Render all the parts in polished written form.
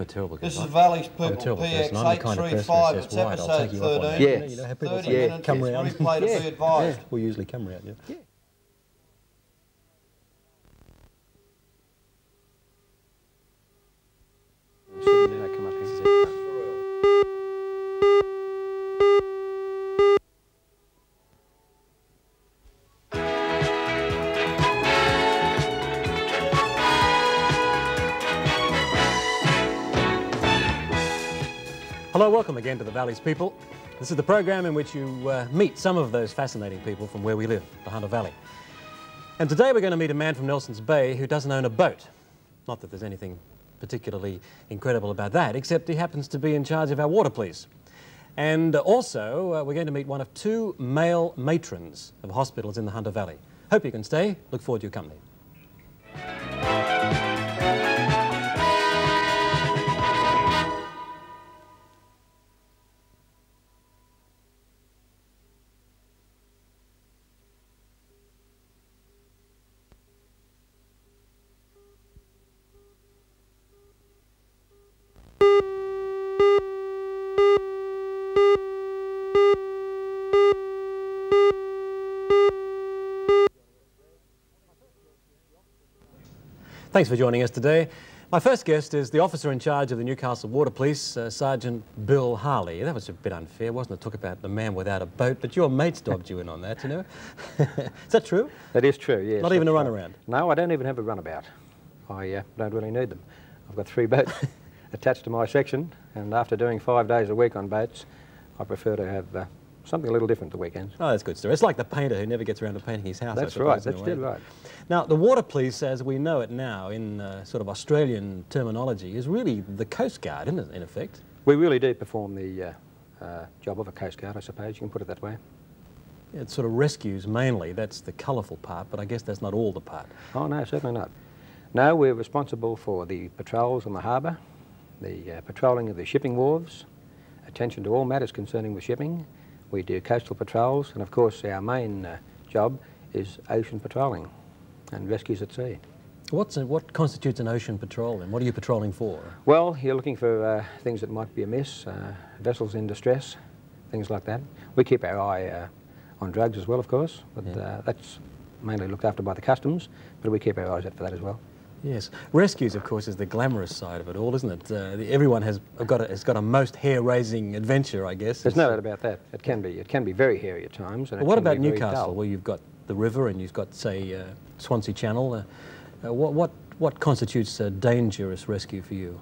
Terrible. This is Valley's People, PX 835, it's episode 13. Yeah. You know, 30 minutes, come round. replay to be advised. Yeah. We usually come round, yeah. Come up here. Hello, welcome again to the Valley's People. This is the program in which you meet some of those fascinating people from where we live, the Hunter Valley. And today we're going to meet a man from Nelson's Bay who doesn't own a boat. Not that there's anything particularly incredible about that, except he happens to be in charge of our water police. And also, we're going to meet one of two male matrons of hospitals in the Hunter Valley. Hope you can stay. Look forward to your company. Thanks for joining us today. My first guest is the officer in charge of the Newcastle Water Police, Sergeant Bill Harley. That was a bit unfair, wasn't it? Talk about the man without a boat, but your mates dobbed you in on that, you know? Is that true? That is true, yes. Not even a runaround? No, I don't even have a runabout. I don't really need them. I've got 3 boats attached to my section, and after doing 5 days a week on boats, I prefer to have something a little different the weekends. Oh, that's good story. It's like the painter who never gets around to painting his house. That's right, that's dead right. Now, the Water Police, as we know it now in sort of Australian terminology, is really the Coast Guard, isn't it, in effect? We really do perform the job of a Coast Guard, I suppose, you can put it that way. It sort of rescues mainly, that's the colourful part, but I guess that's not all the part. Oh, no, certainly not. No, we're responsible for the patrols on the harbour, the patrolling of the shipping wharves, attention to all matters concerning the shipping. We do coastal patrols, and of course our main job is ocean patrolling and rescues at sea. What constitutes an ocean patrol then? What are you patrolling for? Well, you're looking for things that might be amiss, vessels in distress, things like that. We keep our eye on drugs as well, of course, but that's mainly looked after by the customs, but we keep our eyes out for that as well. Yes. Rescues, of course, is the glamorous side of it all, isn't it? Everyone has got a most hair-raising adventure, I guess. There's no doubt about that. It can be very hairy at times. And what about Newcastle, where you've got the river and you've got, say, Swansea Channel? What constitutes a dangerous rescue for you?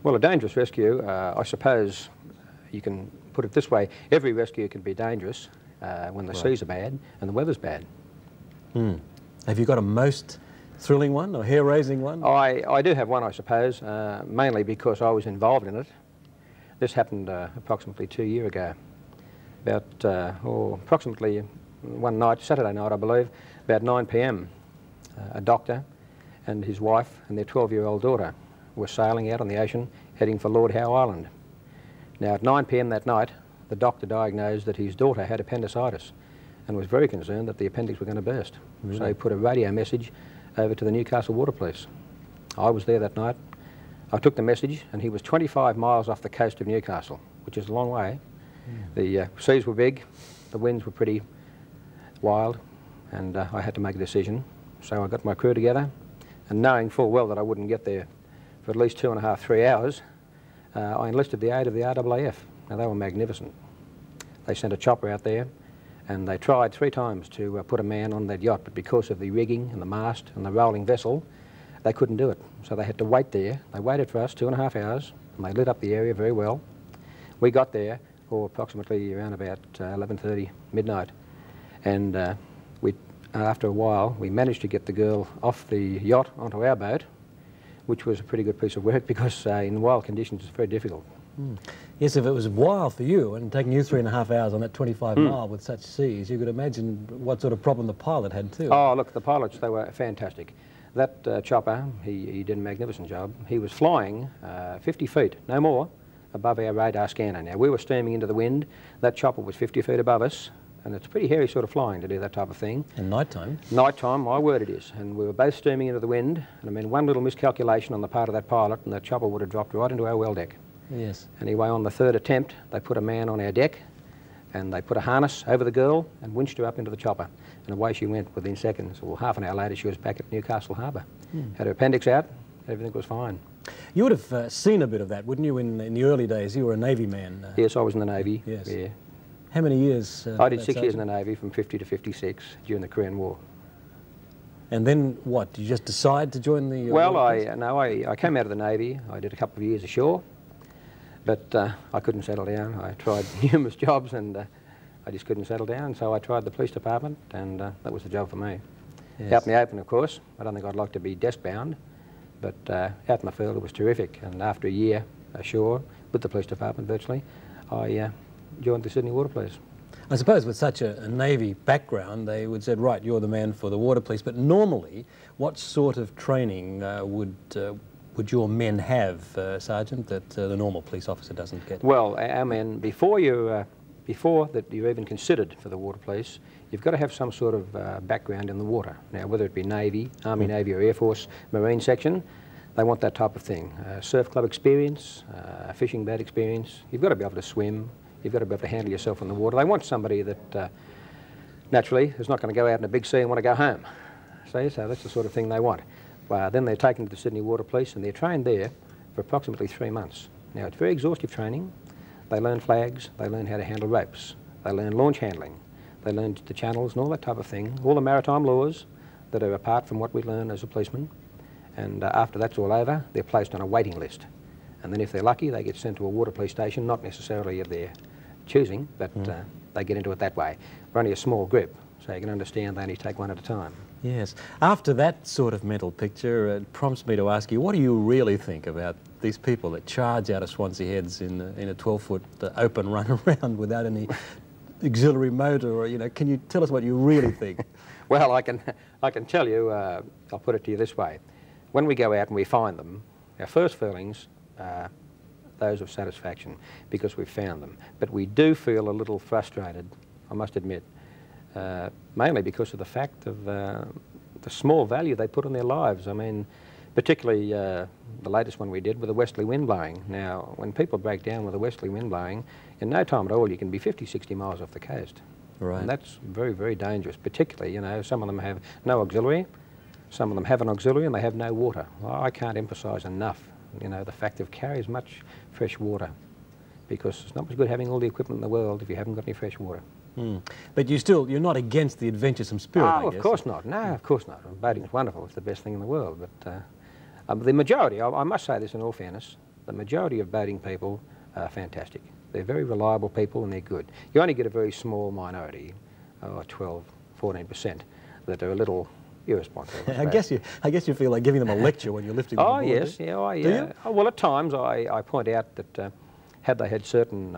Well, a dangerous rescue, I suppose you can put it this way: every rescue can be dangerous when the seas are bad and the weather's bad. Have you got a most thrilling one or hair-raising one? I do have one, I suppose, mainly because I was involved in it. This happened approximately 2 years ago. About, approximately one night, Saturday night I believe, about 9 p.m, a doctor and his wife and their 12-year-old daughter were sailing out on the ocean heading for Lord Howe Island. Now at 9 p.m. that night, the doctor diagnosed that his daughter had appendicitis and was very concerned that the appendix were going to burst. Really? So he put a radio message over to the Newcastle Water Police. I was there that night. I took the message, and he was 25 miles off the coast of Newcastle, which is a long way. The seas were big, the winds were pretty wild, and I had to make a decision. So I got my crew together, and knowing full well that I wouldn't get there for at least 2.5, 3 hours, I enlisted the aid of the RAAF. Now, they were magnificent. They sent a chopper out there, and they tried 3 times to put a man on that yacht, but because of the rigging and the mast and the rolling vessel, they couldn't do it. So they had to wait there. They waited for us 2.5 hours, and they lit up the area very well. We got there approximately around about 11:30, midnight, and after a while we managed to get the girl off the yacht onto our boat, which was a pretty good piece of work because in wild conditions it's very difficult. Yes, if it was wild for you and taking you 3.5 hours on that 25 mile with such seas, you could imagine what sort of problem the pilot had too. Oh, look, the pilots, they were fantastic. That chopper, he did a magnificent job. He was flying 50 feet, no more, above our radar scanner. Now, we were steaming into the wind. That chopper was 50 feet above us, and it's pretty hairy sort of flying to do that type of thing. And night time? Night time, my word it is. And we were both steaming into the wind, and I mean, one little miscalculation on the part of that pilot, and that chopper would have dropped right into our well deck. Yes. Anyway, on the third attempt, they put a man on our deck, and they put a harness over the girl and winched her up into the chopper. And away she went within seconds. Well, half an hour later, she was back at Newcastle harbour. Had her appendix out, everything was fine. You would have seen a bit of that, wouldn't you, in the early days? You were a Navy man. Yes, I was in the Navy. Yes. Yeah. How many years? I did 6 years in the Navy, from 50 to 56, during the Korean War. And then what? Did you just decide to join the... Well, I came out of the Navy. I did a couple of years ashore, but I couldn't settle down. I tried numerous jobs, and I just couldn't settle down, so I tried the police department, and that was the job for me. Yes. Out in the open, of course. I don't think I'd like to be desk-bound, but out in the field it was terrific. And after a year ashore, with the police department virtually, I joined the Sydney Water Police. I suppose with such a Navy background, they would say, right, you're the man for the Water Police, but normally, what sort of training would your men have, Sergeant, that the normal police officer doesn't get? Well, our men, before you're even considered for the Water Police, you've got to have some sort of background in the water. Now, whether it be Navy, Army, Navy or Air Force, Marine section, they want that type of thing. Surf club experience, fishing boat experience. You've got to be able to swim. You've got to be able to handle yourself in the water. They want somebody that, naturally, is not going to go out in a big sea and want to go home. See, so that's the sort of thing they want. Then they're taken to the Sydney Water Police, and they're trained there for approximately 3 months. Now, it's very exhaustive training. They learn flags, they learn how to handle ropes, they learn launch handling, they learn the channels and all that type of thing, all the maritime laws that are apart from what we learn as a policeman. And after that's all over, they're placed on a waiting list. And then if they're lucky, they get sent to a water police station, not necessarily of their choosing, but they get into it that way. We're only a small group, so you can understand they only take one at a time. Yes. After that sort of mental picture, it prompts me to ask you, what do you really think about these people that charge out of Swansea Heads in a 12-foot open run around without any auxiliary motor, or, you know, can you tell us what you really think? Well, I can tell you, I'll put it to you this way. When we go out and we find them, our first feelings are those of satisfaction because we've found them. But we do feel a little frustrated, I must admit, mainly because of the fact of the small value they put on their lives. I mean, particularly the latest one we did with the westerly wind blowing. Now, when people break down with a westerly wind blowing, in no time at all you can be 50, 60 miles off the coast. Right. And that's very, very dangerous, particularly, you know, some of them have no auxiliary, some of them have an auxiliary and they have no water. Well, I can't emphasise enough, you know, the fact of carry as much fresh water, because it's not much good having all the equipment in the world if you haven't got any fresh water. But you're not against the adventuresome spirit, I guess. Of course not. No, of course not. Boating's wonderful. It's the best thing in the world. But the majority, I must say this in all fairness, the majority of boating people are fantastic. They're very reliable people and they're good. You only get a very small minority, 12, 14%, that are a little irresponsible. I guess you feel like giving them a lecture when you're lifting them aboard. Yes, yeah, Do you? Well, at times I point out that had they had certain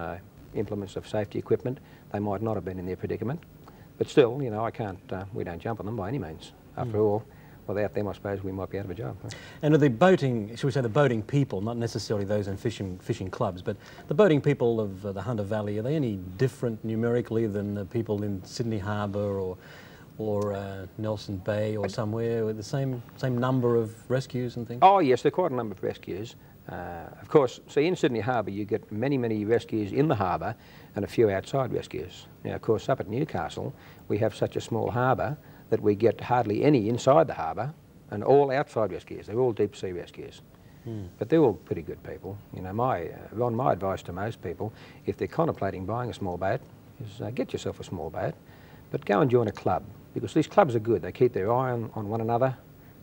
implements of safety equipment, they might not have been in their predicament. But still, you know, we don't jump on them by any means. After all, without them, I suppose we might be out of a job. And are the boating, shall we say the boating people, not necessarily those in fishing clubs, but the boating people of the Hunter Valley, are they any different numerically than the people in Sydney Harbour or Nelson Bay or somewhere with the same number of rescues and things? Oh yes, there are quite a number of rescues. Of course, see, in Sydney Harbour you get many, many rescues in the harbour and a few outside rescues. Now, of course, up at Newcastle we have such a small harbour that we get hardly any inside the harbour and all outside rescues. They're all deep sea rescues. But they're all pretty good people. You know, my advice to most people, if they're contemplating buying a small boat, is get yourself a small boat, but go and join a club, because these clubs are good. They keep their eye on one another.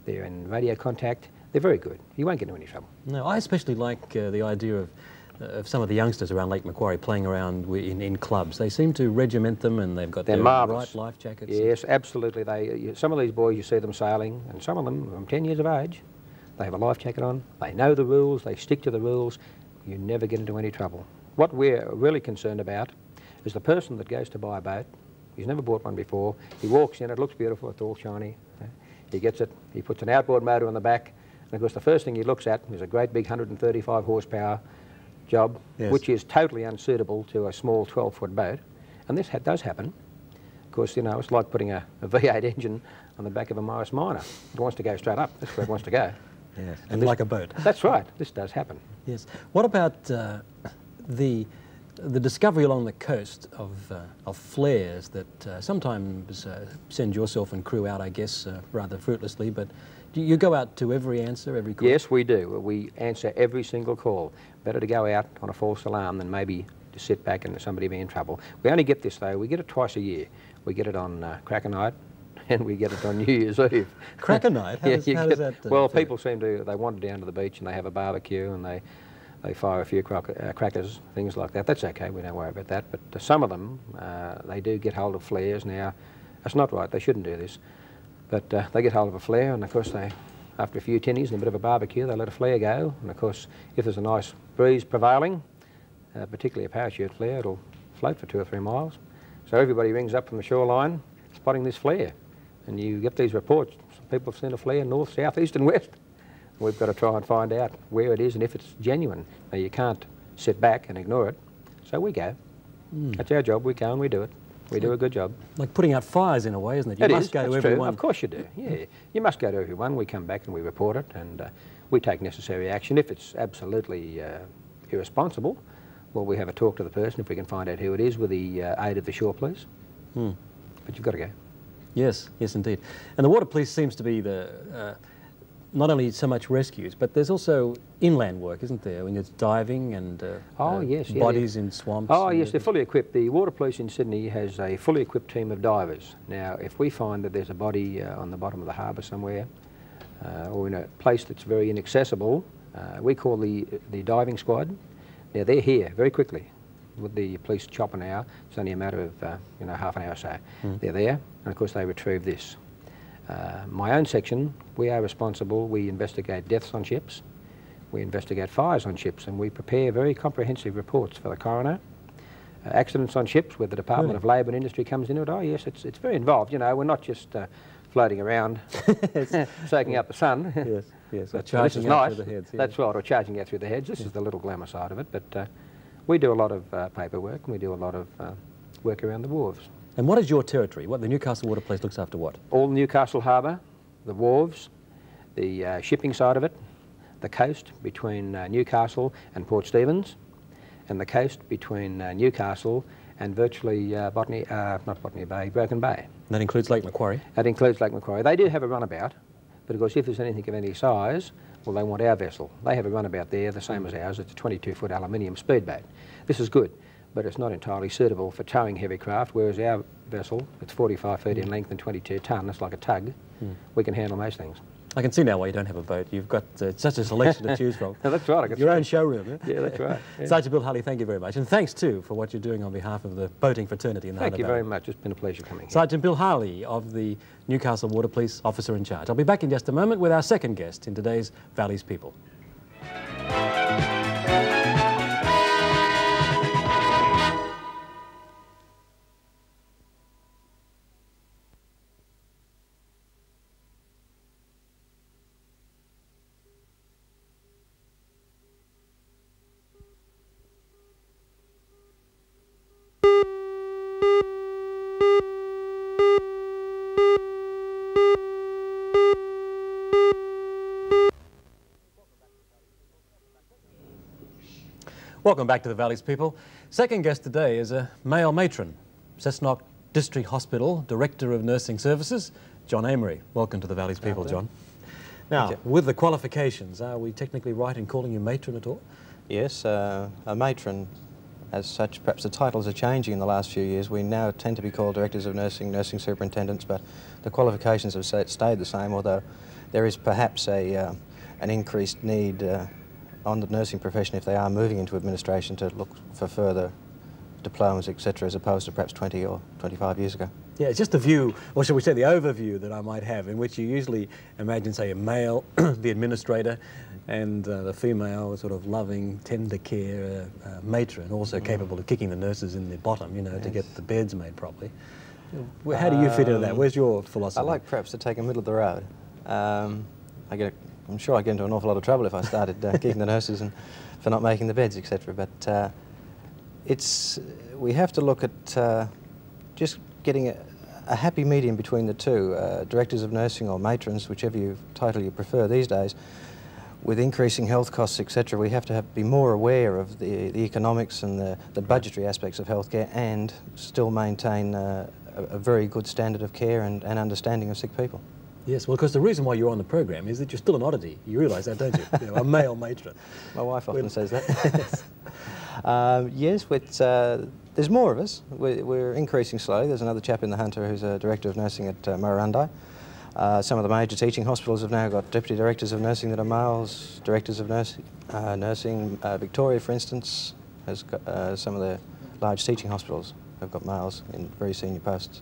They're in radio contact. They're very good. You won't get into any trouble. No, I especially like the idea of some of the youngsters around Lake Macquarie playing around in clubs. They seem to regiment them, and they've got their right life jackets. Yes, absolutely. Some of these boys, you see them sailing, and some of them from 10 years of age, they have a life jacket on. They know the rules. They stick to the rules. You never get into any trouble. What we're really concerned about is the person that goes to buy a boat. He's never bought one before. He walks in, it looks beautiful, it's all shiny. He gets it, he puts an outboard motor on the back, and of course the first thing he looks at is a great big 135 horsepower job, which is totally unsuitable to a small 12-foot boat. And this does happen. because, you know, it's like putting a V8 engine on the back of a Morris Minor. It wants to go straight up. That's where it wants to go. Yes, and like a boat. That's right. This does happen. Yes. What about the discovery along the coast of flares that sometimes send yourself and crew out, I guess, rather fruitlessly, but do you go out to every answer, every call? Yes, we do. We answer every single call. Better to go out on a false alarm than maybe to sit back and somebody be in trouble. We only get this, though. We get it twice a year. We get it on Cracker Night and we get it on New Year's Eve. Cracker Night? How does that well, people seem to, they wander down to the beach and they have a barbecue and they fire a few crackers, things like that. That's okay, we don't worry about that. But some of them, they do get hold of flares. Now, that's not right, they shouldn't do this. But they get hold of a flare and of course they, after a few tinnies and a bit of a barbecue, they let a flare go. And of course, if there's a nice breeze prevailing, particularly a parachute flare, it'll float for 2 or 3 miles. So everybody rings up from the shoreline spotting this flare. And you get these reports, people have seen a flare north, south, east and west. We've got to try and find out where it is and if it's genuine. Now, you can't sit back and ignore it, so we go. That's our job, we go and we do it. We do a good job. Like putting out fires in a way, isn't it? You must go to everyone. Of course you do, yeah. You must go to everyone. We come back and we report it and we take necessary action. If it's absolutely irresponsible, well, we have a talk to the person if we can find out who it is with the aid of the shore police. But you've got to go. Yes, yes indeed. And the water police seems to be the not only so much rescues, but there's also inland work, isn't there? When it's diving and bodies in swamps. Oh yes, they're fully equipped. The Water Police in Sydney has a fully equipped team of divers. Now, if we find that there's a body on the bottom of the harbour somewhere, or in a place that's very inaccessible, we call the diving squad. Now, they're here very quickly. With the police chopper now, it's only a matter of you know, half an hour or so. They're there, and of course they retrieve this. My own section, we are responsible. We investigate deaths on ships, we investigate fires on ships, and we prepare very comprehensive reports for the coroner. Accidents on ships where the Department of Labour and Industry comes into it. Oh yes, it's very involved. You know, we're not just floating around, soaking up the sun. Yes, yes. But, this is nice. Through the heads, yeah. That's right, or charging out through the heads. This is the little glamour side of it. But we do a lot of paperwork, and we do a lot of work around the wharves. And what is your territory? What the Newcastle Water Police looks after what? All Newcastle Harbour, the wharves, the shipping side of it, the coast between Newcastle and Port Stephens, and the coast between Newcastle and virtually not Botany Bay, Broken Bay. And that includes Lake Macquarie? That includes Lake Macquarie. They do have a runabout, but of course if there's anything of any size, well, they want our vessel. They have a runabout there, the same as ours. It's a 22-foot aluminium speedboat. This is good, but it's not entirely suitable for towing heavy craft, whereas our vessel, it's 45 feet in length and 22 tonne. It's like a tug. We can handle most things. I can see now why you don't have a boat. You've got such a selection to choose from. That's right. I got your own showroom. Yeah, yeah that's right. Yeah. Sergeant Bill Harley, thank you very much. And thanks, too, for what you're doing on behalf of the boating fraternity in the Thank you very much. It's been a pleasure coming here. Sergeant Bill Harley of the Newcastle Water Police, officer in charge. I'll be back in just a moment with our second guest in today's Valley's People. Welcome back to the Valley's People. Second guest today is a male matron, Cessnock District Hospital Director of Nursing Services, John Amery. Welcome to the Valley's People, John. Now, with the qualifications, are we technically right in calling you matron at all? Yes, a matron as such. Perhaps the titles are changing in the last few years. We now tend to be called Directors of Nursing, Nursing Superintendents, but the qualifications have stayed the same, although there is perhaps an increased need on the nursing profession if they are moving into administration to look for further diplomas, etc., as opposed to perhaps 20 or 25 years ago. Yeah, it's just the view, or shall we say the overview that I might have, in which you usually imagine, say, a male, the administrator, and the female sort of loving, tender care matron, also capable of kicking the nurses in the bottom, you know, to get the beds made properly. How do you fit into that? Where's your philosophy? I like perhaps to take a middle of the road. I'm sure I'd get into an awful lot of trouble if I started kicking the nurses and for not making the beds, etc. But we have to look at just getting a happy medium between the two. Directors of nursing or matrons, whichever title you prefer these days, with increasing health costs, etc., we have to be more aware of the economics and the budgetary aspects of healthcare and still maintain a very good standard of care and understanding of sick people. Yes, well, because the reason why you're on the program is that you're still an oddity. You realise that, don't you? You know, a male matron. My wife often says that. Yes, there's more of us. We're increasing slowly. There's another chap in the Hunter who's a director of nursing at Murrurundi. Some of the major teaching hospitals have now got deputy directors of nursing that are males, directors of nursing. Victoria, for instance, has got some of the large teaching hospitals have got males in very senior posts.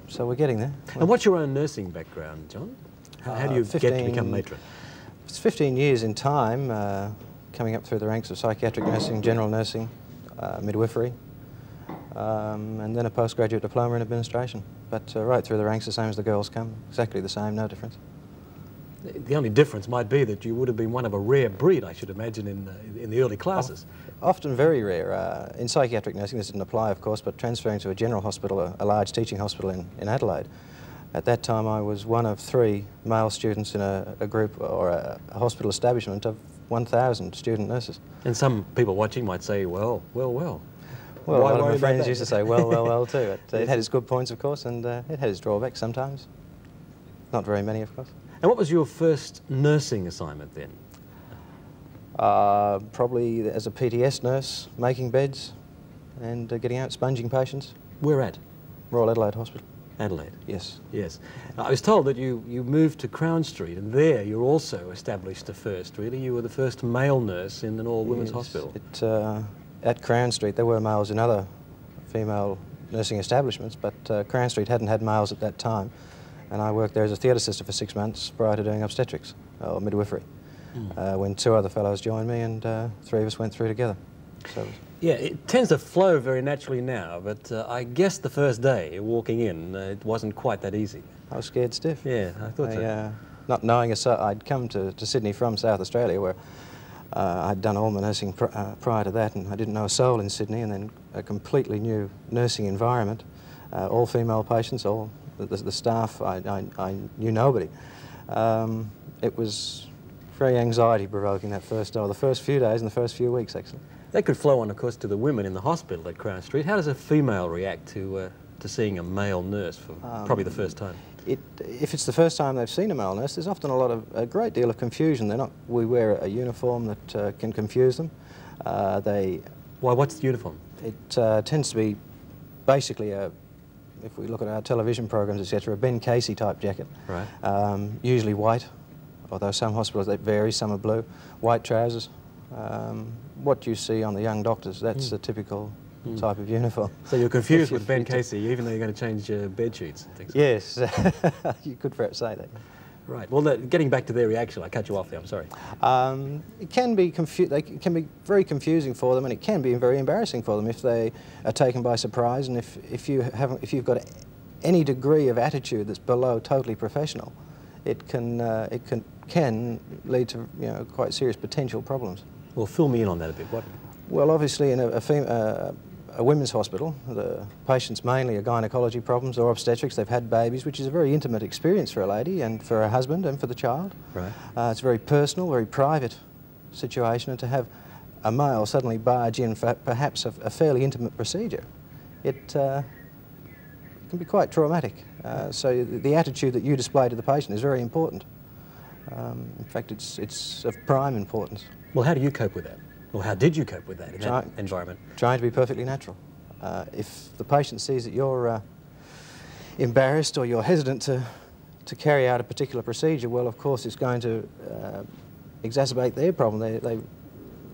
So we're getting there. And what's your own nursing background, John? How do you get to become matron? It's 15 years in time, coming up through the ranks of psychiatric nursing, general nursing, midwifery, and then a postgraduate diploma in administration. But right through the ranks, the same as the girls come, exactly the same, no difference. The only difference might be that you would have been one of a rare breed, I should imagine, in the early classes. Often very rare. In psychiatric nursing, this didn't apply, of course, but transferring to a general hospital, a large teaching hospital in Adelaide, at that time I was one of 3 male students in a group or a hospital establishment of 1,000 student nurses. And some people watching might say, well. Well, a lot of my friends used to say, well, too. It had its good points, of course, and it had its drawbacks sometimes. Not very many, of course. And what was your first nursing assignment then? Probably as a PTS nurse, making beds and getting out, sponging patients. Where at? Royal Adelaide Hospital. Adelaide? Yes. Yes. I was told that you moved to Crown Street, and there you also established the first, really. You were the first male nurse in an all-women's hospital. At Crown Street, there were males in other female nursing establishments, but Crown Street hadn't had males at that time. And I worked there as a theatre sister for 6 months prior to doing obstetrics, or midwifery, when 2 other fellows joined me and 3 of us went through together. So yeah, it tends to flow very naturally now, but I guess the first day, walking in, it wasn't quite that easy. I was scared stiff. Yeah, I thought so. Not knowing I'd come to Sydney from South Australia, where I'd done all my nursing prior to that, and I didn't know a soul in Sydney, and then a completely new nursing environment, all female patients, all the staff, I knew nobody. It was very anxiety-provoking that first day, the first few days and the first few weeks, actually. That could flow on, of course, to the women in the hospital at Crown Street. How does a female react to seeing a male nurse for probably the first time? If it's the first time they've seen a male nurse, there's often a great deal of confusion. We wear a uniform that can confuse them. Why, what's the uniform? It tends to be basically if we look at our television programs, etc., a Ben Casey type jacket. Right. Usually white, although some hospitals, they vary, some are blue. White trousers. What you see on the young doctors, that's the typical type of uniform. So you're confused with Ben Casey, even though you're going to change bed sheets and things? Yes, you could perhaps say that. Right. Well, getting back to their reaction, I cut you off there, I'm sorry. It can be very confusing for them, and it can be very embarrassing for them if they are taken by surprise, and if you've got any degree of attitude that's below totally professional, it can lead to quite serious potential problems. Well, fill me in on that a bit. What? Well, obviously, in a women's hospital, the patients mainly are gynecology problems or obstetrics. They've had babies, which is a very intimate experience for a lady and for her husband and for the child. Right. It's a very personal, very private situation, and to have a male suddenly barge in for perhaps a fairly intimate procedure, it can be quite traumatic. So the attitude that you display to the patient is very important. In fact, it's of prime importance. Well, how do you cope with that? Or how did you cope with that in that environment? Trying to be perfectly natural. If the patient sees that you're embarrassed or you're hesitant to carry out a particular procedure, well, of course, it's going to exacerbate their problem. They're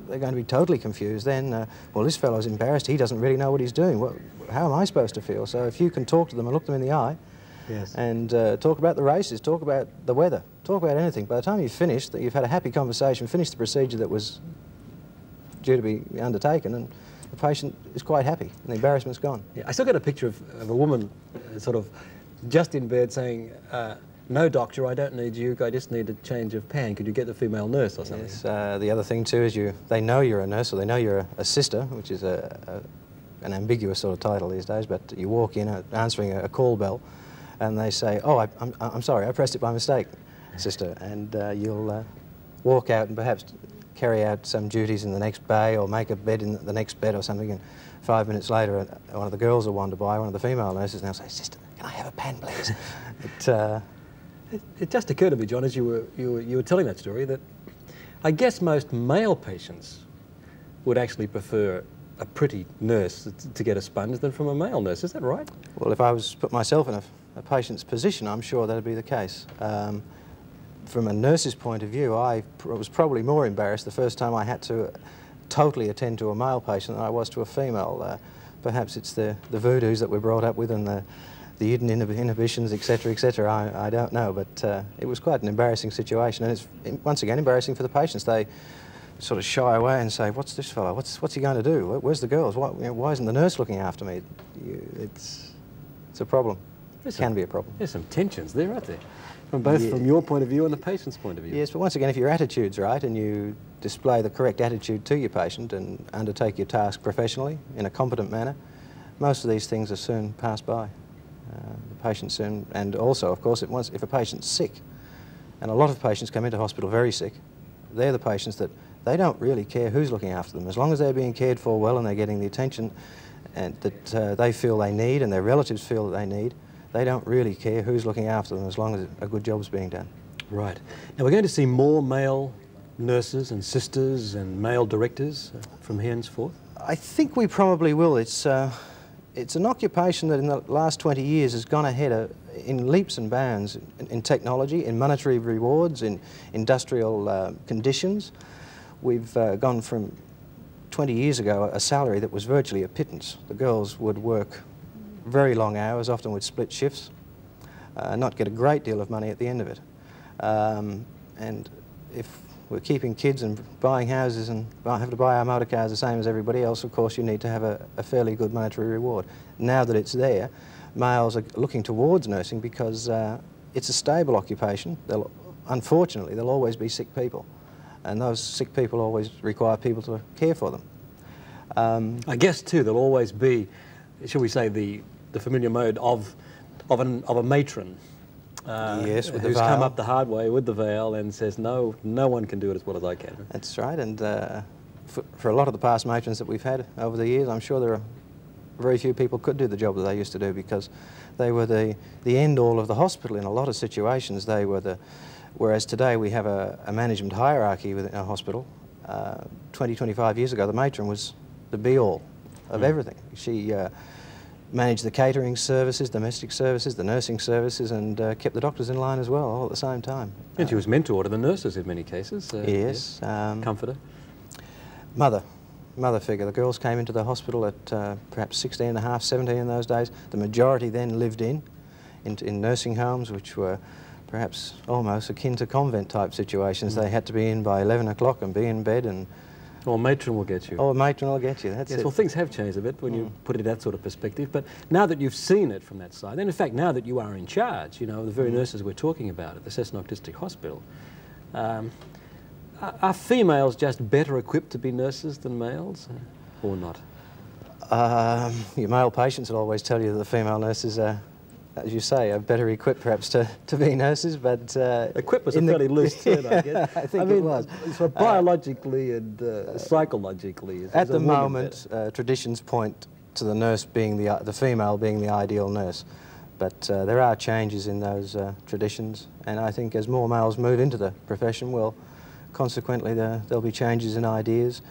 going to be totally confused then. Well, this fellow's embarrassed. He doesn't really know what he's doing. How am I supposed to feel? So if you can talk to them and look them in the eye, yes, and talk about the races, talk about the weather, talk about anything. By the time you've finished, that you've had a happy conversation, finished the procedure that was due to be undertaken, and the patient is quite happy, and the embarrassment's gone. Yeah, I still got a picture of a woman sort of just in bed saying, no doctor, I don't need you, I just need a change of pan, could you get the female nurse or something? Yes, the other thing too is they know you're a nurse, or they know you're a sister, which is a an ambiguous sort of title these days, but you walk in answering a call bell and they say, "Oh, I'm sorry, I pressed it by mistake, sister," and you'll walk out and perhaps carry out some duties in the next bay or make a bed in the next bed or something, and 5 minutes later one of the girls will wander by, one of the female nurses, and they'll say, "Sister, can I have a pan, please?" It just occurred to me, John, as you were telling that story, that I guess most male patients would actually prefer a pretty nurse to get a sponge than from a male nurse. Is that right? Well, if I was to put myself in a patient's position, I'm sure that'd be the case. From a nurse's point of view, I was probably more embarrassed the first time I had to totally attend to a male patient than I was to a female. Perhaps it's the voodoos that we're brought up with and the hidden inhibitions, etc., etc. I don't know, but it was quite an embarrassing situation, and it's once again embarrassing for the patients. They sort of shy away and say, "What's this fellow? What's he going to do? Where's the girls? Why isn't the nurse looking after me?" It's a problem. It can be a problem. There's some tensions there, aren't there? From your point of view and the patient's point of view. Yes, but once again, if your attitude's right and you display the correct attitude to your patient and undertake your task professionally in a competent manner, most of these things are soon passed by. The patient soon, and also, of course, if a patient's sick, and a lot of patients come into hospital very sick, they're the patients that they don't really care who's looking after them. As long as they're being cared for well and they're getting the attention and that they feel they need and their relatives feel that they need, they don't really care who's looking after them as long as a good job's being done. Right. Now we're going to see more male nurses and sisters and male directors from henceforth? I think we probably will. It's an occupation that in the last 20 years has gone ahead in leaps and bounds in technology, in monetary rewards, in industrial conditions. We've gone from 20 years ago a salary that was virtually a pittance. The girls would work very long hours, often with split shifts, not get a great deal of money at the end of it. And if we're keeping kids and buying houses and have to buy our motor cars the same as everybody else, of course you need to have a fairly good monetary reward. Now that it's there, males are looking towards nursing because it's a stable occupation. Unfortunately, there'll always be sick people, and those sick people always require people to care for them. I guess too there'll always be, shall we say, the familiar mode of a matron. Yes, with who's the veil. Come up the hard way with the veil and says, no one can do it as well as I can. That's right, and for a lot of the past matrons that we've had over the years, I'm sure there are very few people could do the job that they used to do because they were the end-all of the hospital in a lot of situations. They were whereas today we have a management hierarchy within a hospital. 25 years ago, the matron was the be-all of everything. She managed the catering services, domestic services, the nursing services, and kept the doctors in line as well, all at the same time. And she was mentor to the nurses in many cases. Yes. Comforter. Mother figure. The girls came into the hospital at perhaps 16 and a half, 17 in those days. The majority then lived in nursing homes, which were perhaps almost akin to convent type situations. They had to be in by 11 o'clock and be in bed, and or matron will get you. Or matron will get you, that's it. Well, things have changed a bit when you put it in that sort of perspective, but now that you've seen it from that side, and in fact now that you are in charge, you know, the very nurses we're talking about at the Cessnock District Hospital, are females just better equipped to be nurses than males, or not? Your male patients will always tell you that the female nurses are, as you say, are better equipped perhaps to be nurses, but... equipped was a fairly loose term, I guess. I think it was. So biologically and psychologically... At the moment, traditions point to the nurse being the female being the ideal nurse, but there are changes in those traditions, and I think as more males move into the profession, well, consequently there'll be changes in ideas.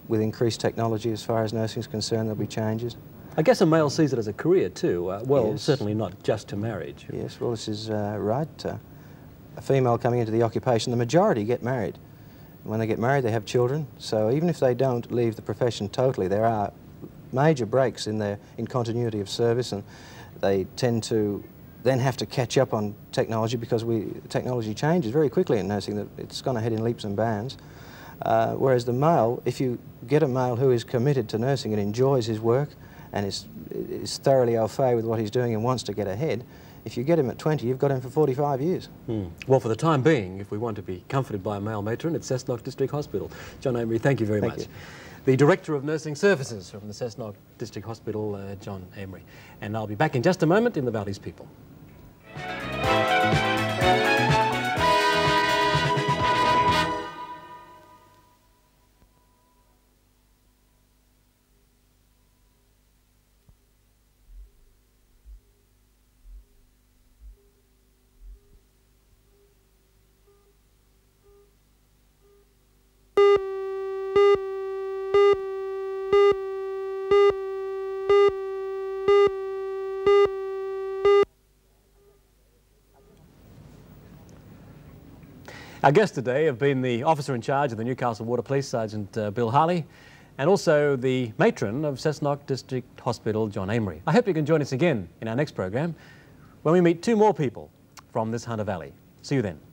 With increased technology as far as nursing is concerned, there'll be changes. I guess a male sees it as a career too, well, Yes. certainly not just to marriage. Yes, well, this is right. A female coming into the occupation, the majority get married. When they get married, they have children, so even if they don't leave the profession totally, there are major breaks in continuity of service, and they tend to then have to catch up on technology because technology changes very quickly in nursing. It's gone ahead in leaps and bounds. Whereas the male, if you get a male who is committed to nursing and enjoys his work and is thoroughly au fait with what he's doing and wants to get ahead, if you get him at 20, you've got him for 45 years. Well, for the time being, if we want to be comforted by a male matron, it's Cessnock District Hospital. John Amery, thank you very much. You. the Director of Nursing Services from the Cessnock District Hospital, John Amery. And I'll be back in just a moment in the Valley's People. Our guests today have been the officer in charge of the Newcastle Water Police, Sergeant Bill Harley, and also the matron of Cessnock District Hospital, John Amery. I hope you can join us again in our next program when we meet two more people from this Hunter Valley. See you then.